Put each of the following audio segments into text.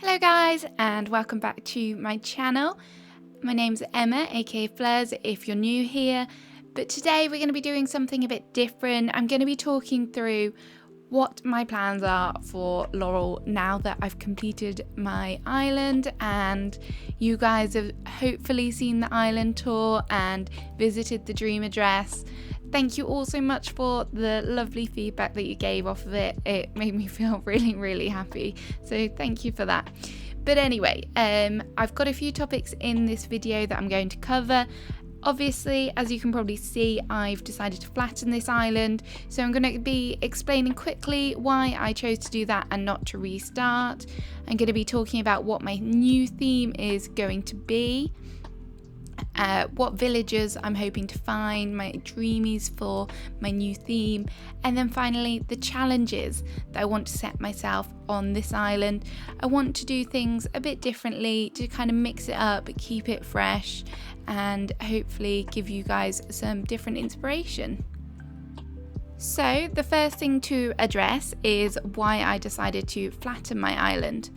Hello guys, and welcome back to my channel. My name's Emma, aka Fleurs, if you're new here. But today we're going to be doing something a bit different. I'm going to be talking through what my plans are for Laurel now that I've completed my island, and you guys have hopefully seen the island tour and visited the dream address. Thank you all so much for the lovely feedback that you gave off of it. It made me feel really happy, so thank you for that. But anyway, I've got a few topics in this video that I'm going to cover. Obviously, as you can probably see, I've decided to flatten this island, so I'm going to be explaining quickly why I chose to do that and not to restart. I'm going to be talking about what my new theme is going to be, what villagers I'm hoping to find, my dreamies for my new theme, and then finally the challenges that I want to set myself on this island. I want to do things a bit differently to kind of mix it up, keep it fresh, and hopefully give you guys some different inspiration. So the first thing to address is why I decided to flatten my island.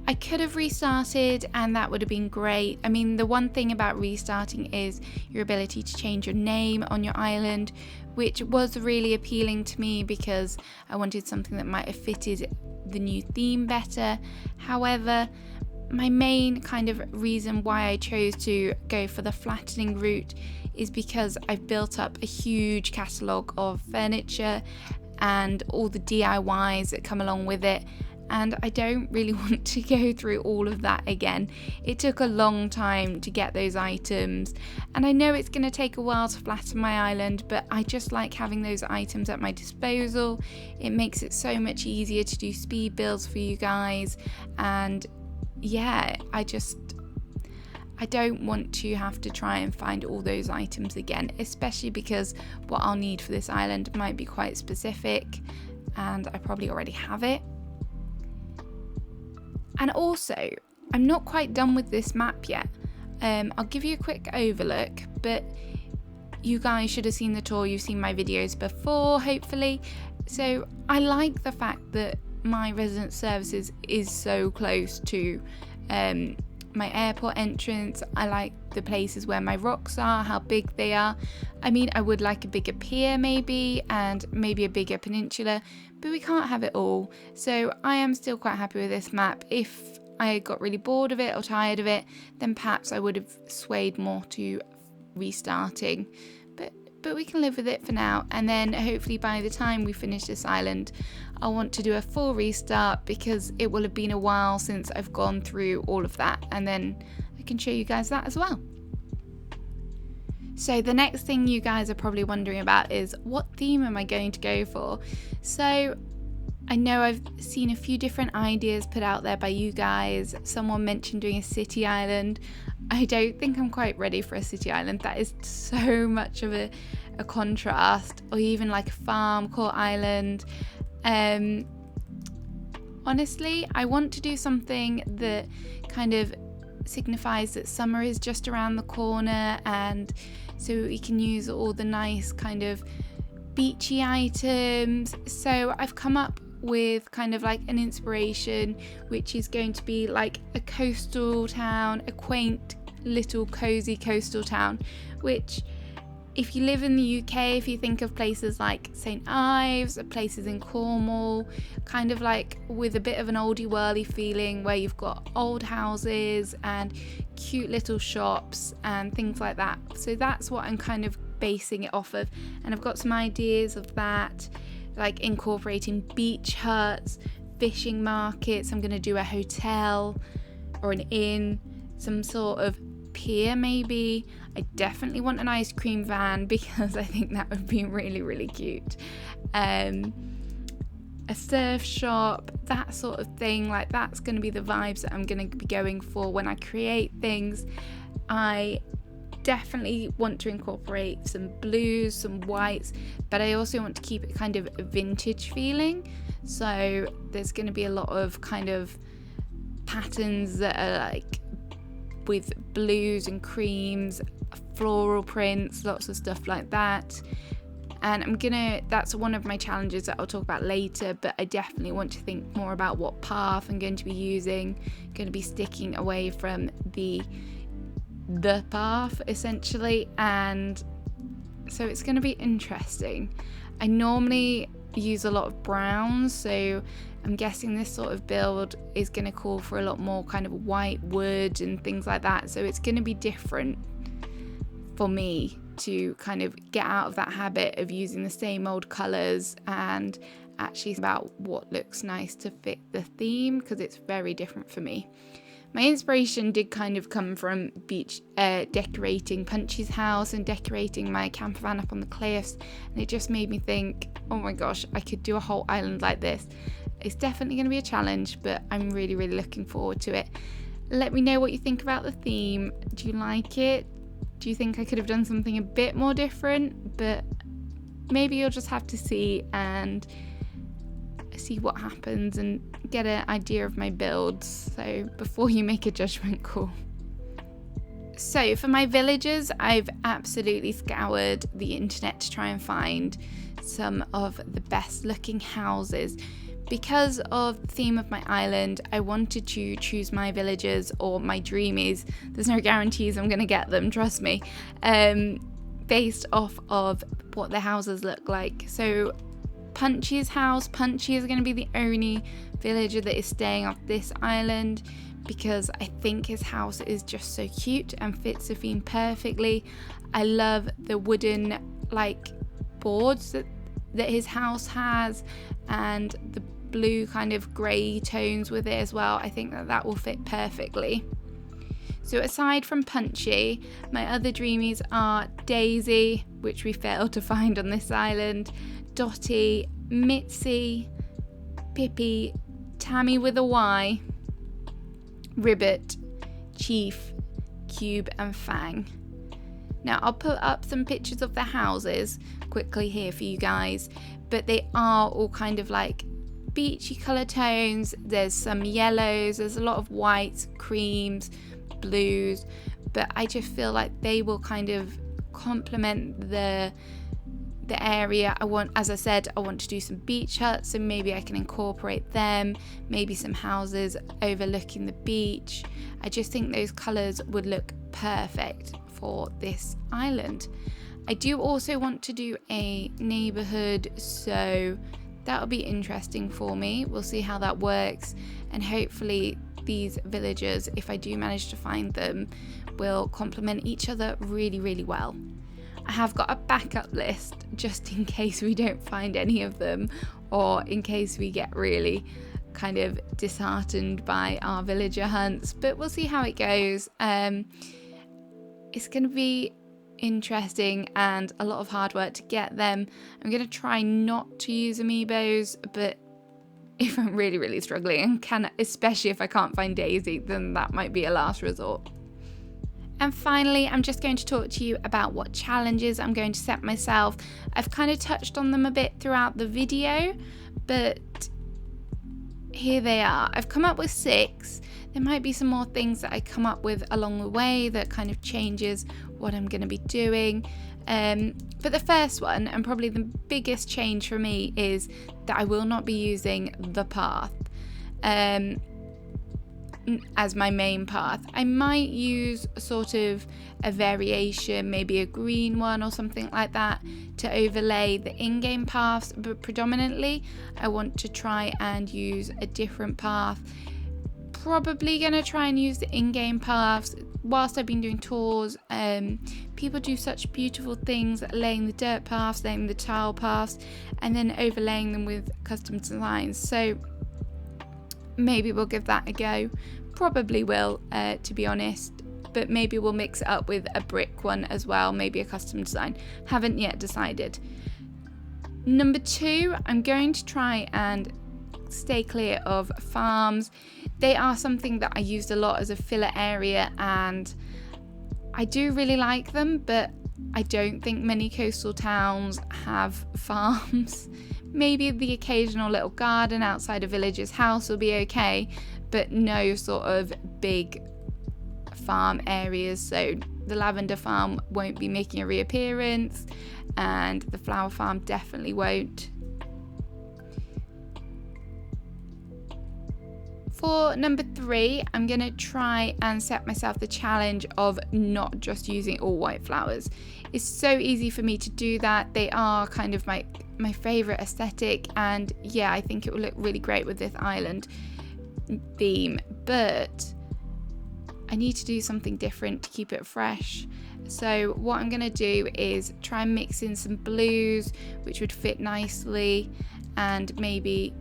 I could have restarted and that would have been great. I mean, the one thing about restarting is your ability to change your name on your island, which was really appealing to me because I wanted something that might have fitted the new theme better. However, my main kind of reason why I chose to go for the flattening route is because I've built up a huge catalogue of furniture and all the DIYs that come along with it, and I don't really want to go through all of that again. It took a long time to get those items, and I know it's going to take a while to flatten my island, but I just like having those items at my disposal. It makes it so much easier to do speed builds for you guys, and yeah, I don't want to have to try and find all those items again, especially because what I'll need for this island might be quite specific and I probably already have it. And also, I'm not quite done with this map yet. I'll give you a quick overlook, but you guys should have seen the tour, you've seen my videos before, hopefully. So I like the fact that my resident services is so close to my airport entrance. I like the places where my rocks are, how big they are. I mean, I would like a bigger pier maybe, and maybe a bigger peninsula, but we can't have it all. So I am still quite happy with this map. If I got really bored of it or tired of it, then perhaps I would have swayed more to restarting. But we can live with it for now, and then hopefully by the time we finish this island, I want to do a full restart because it will have been a while since I've gone through all of that, and then I can show you guys that as well. So the next thing you guys are probably wondering about is what theme am I going to go for? So I know I've seen a few different ideas put out there by you guys. Someone mentioned doing a city island. I don't think I'm quite ready for a city island. That is so much of a contrast, or even like a farm court island. Honestly, I want to do something that kind of signifies that summer is just around the corner, and so we can use all the nice kind of beachy items. So I've come up with kind of like an inspiration, which is going to be like a coastal town, a quaint little cozy coastal town, which if you live in the UK, if you think of places like St Ives, places in Cornwall, kind of like with a bit of an oldie worldy feeling, where you've got old houses and cute little shops and things like that. So that's what I'm kind of basing it off of, and I've got some ideas of that, like incorporating beach huts, fishing markets. I'm going to do a hotel or an inn, some sort of pier maybe. I definitely want an ice cream van because I think that would be really cute. A surf shop, that sort of thing. Like, that's going to be the vibes that I'm going to be going for when I create things. I definitely want to incorporate some blues, some whites, but I also want to keep it kind of a vintage feeling. So there's going to be a lot of kind of patterns that are like with blues and creams, floral prints, lots of stuff like that. And that's one of my challenges that I'll talk about later, but I definitely want to think more about what path I'm going to be using. I'm going to be sticking away from the path essentially, and so it's going to be interesting. I normally use a lot of browns, so I'm guessing this sort of build is going to call for a lot more kind of white wood and things like that, so it's going to be different for me to kind of get out of that habit of using the same old colours and actually about what looks nice to fit the theme, because it's very different for me. My inspiration did kind of come from decorating Punchy's house and decorating my camper van up on the cliffs, and it just made me think, oh my gosh, I could do a whole island like this. It's definitely going to be a challenge, but I'm really, really looking forward to it. Let me know what you think about the theme. Do you like it? Do you think I could have done something a bit more different? But maybe you'll just have to see what happens and get an idea of my builds, so before you make a judgment call. So for my villagers, I've absolutely scoured the internet to try and find some of the best looking houses. Because of the theme of my island, I wanted to choose my villagers or my dreamies. There's no guarantees I'm going to get them, trust me, based off of what the houses look like. So Punchy's house, Punchy is going to be the only villager that is staying off this island, because I think his house is just so cute and fits the theme perfectly. I love the wooden boards that his house has, and the blue kind of grey tones with it as well. I think that will fit perfectly. So aside from Punchy, my other dreamies are Daisy, which we failed to find on this island, Dottie, Mitzi, Pippi, Tammy with a Y, Ribbit, Chief, Cube and Fang. Now I'll put up some pictures of the houses quickly here for you guys, but they are all kind of like beachy colour tones. There's some yellows, there's a lot of whites, creams, blues, but I just feel like they will kind of complement the area. As I said, I want to do some beach huts, so maybe I can incorporate them, maybe some houses overlooking the beach. I just think those colours would look perfect for this island. I do also want to do a neighbourhood, so that'll be interesting for me. We'll see how that works, and hopefully these villagers, if I do manage to find them, will complement each other really, really well. I have got a backup list just in case we don't find any of them, or in case we get really kind of disheartened by our villager hunts, but we'll see how it goes. It's going to be interesting and a lot of hard work to get them. I'm going to try not to use amiibos, but if I'm really, really struggling, especially if I can't find Daisy, then that might be a last resort. And finally, I'm just going to talk to you about what challenges I'm going to set myself. I've kind of touched on them a bit throughout the video, but here they are. I've come up with 6. There might be some more things that I come up with along the way that kind of changes what I'm going to be doing. But the first one, and probably the biggest change for me, is that I will not be using the path as my main path. I might use sort of a variation, maybe a green one or something like that, to overlay the in-game paths, but predominantly I want to try and use a different path. Probably going to try and use the in-game paths. Whilst I've been doing tours, people do such beautiful things, laying the dirt paths, laying the tile paths, and then overlaying them with custom designs. So maybe we'll give that a go. Probably will, to be honest, but maybe we'll mix it up with a brick one as well, maybe a custom design. Haven't yet decided. Number 2, I'm going to try and stay clear of farms. They are something that I used a lot as a filler area, and I do really like them, but I don't think many coastal towns have farms. Maybe the occasional little garden outside a villager's house will be okay, but no sort of big farm areas. So the lavender farm won't be making a reappearance. and the flower farm definitely won't. For number 3, I'm going to try and set myself the challenge of not just using all white flowers. It's so easy for me to do that. They are kind of my favourite aesthetic, and yeah, I think it will look really great with this island theme, but I need to do something different to keep it fresh. So what I'm going to do is try and mix in some blues, which would fit nicely, and maybe...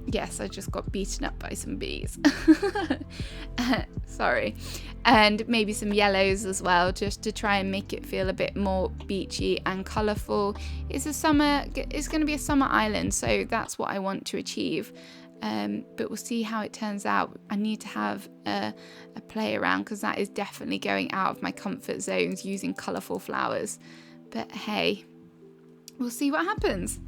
Yes, I just got beaten up by some bees. Sorry. And maybe some yellows as well, just to try and make it feel a bit more beachy and colourful. It's going to be a summer island, so that's what I want to achieve. But we'll see how it turns out. I need to have a play around, because that is definitely going out of my comfort zones, using colourful flowers. But hey, we'll see what happens.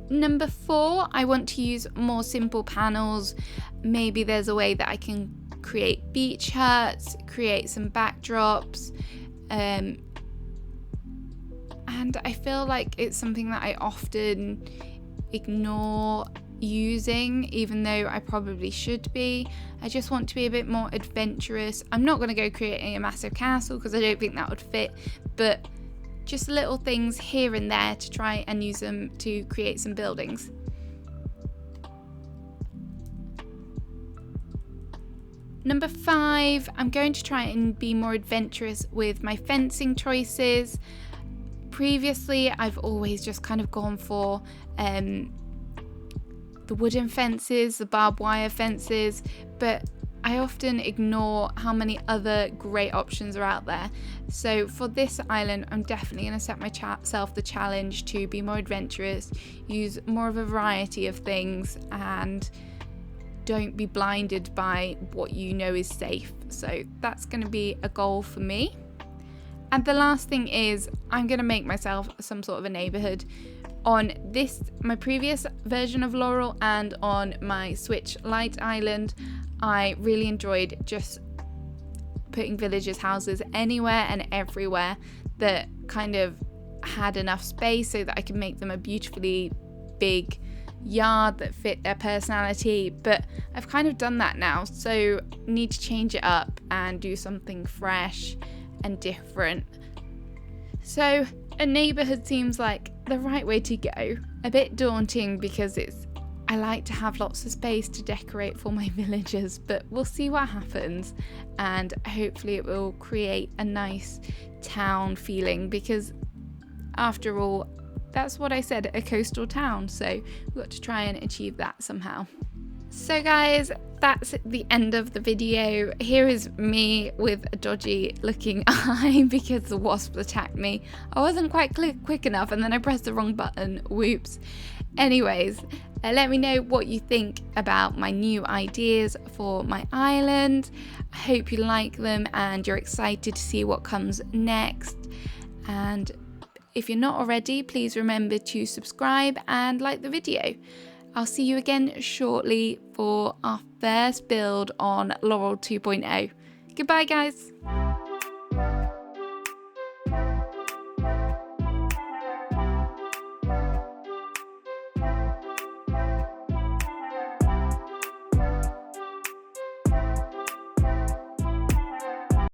Number 4, I want to use more simple panels. Maybe there's a way that I can create beach huts, create some backdrops. And I feel like it's something that I often ignore using, even though I probably should be. I just want to be a bit more adventurous. I'm not going to go creating a massive castle, because I don't think that would fit, but just little things here and there to try and use them to create some buildings. Number 5, I'm going to try and be more adventurous with my fencing choices. Previously, I've always just kind of gone for the wooden fences, the barbed wire fences, but I often ignore how many other great options are out there. So for this island, I'm definitely going to set myself the challenge to be more adventurous, use more of a variety of things, and don't be blinded by what you know is safe. So that's going to be a goal for me. And the last thing is, I'm going to make myself some sort of a neighborhood. On my previous version of Laurel and on my Switch Light Island, I really enjoyed just putting villagers' houses anywhere and everywhere that kind of had enough space so that I could make them a beautifully big yard that fit their personality. But I've kind of done that now, so need to change it up and do something fresh and different. So a neighborhood seems like the right way to go. A bit daunting, because I like to have lots of space to decorate for my villagers, but we'll see what happens, and hopefully it will create a nice town feeling, because after all, that's what I said, a coastal town, so we've got to try and achieve that somehow. So guys, that's the end of the video. Here is me with a dodgy looking eye because the wasp attacked me. I wasn't quite quick enough, and then I pressed the wrong button. Whoops. Anyways, let me know what you think about my new ideas for my island. I hope you like them and you're excited to see what comes next. And if you're not already, please remember to subscribe and like the video. I'll see you again shortly for our first build on Laurel 2.0. Goodbye, guys.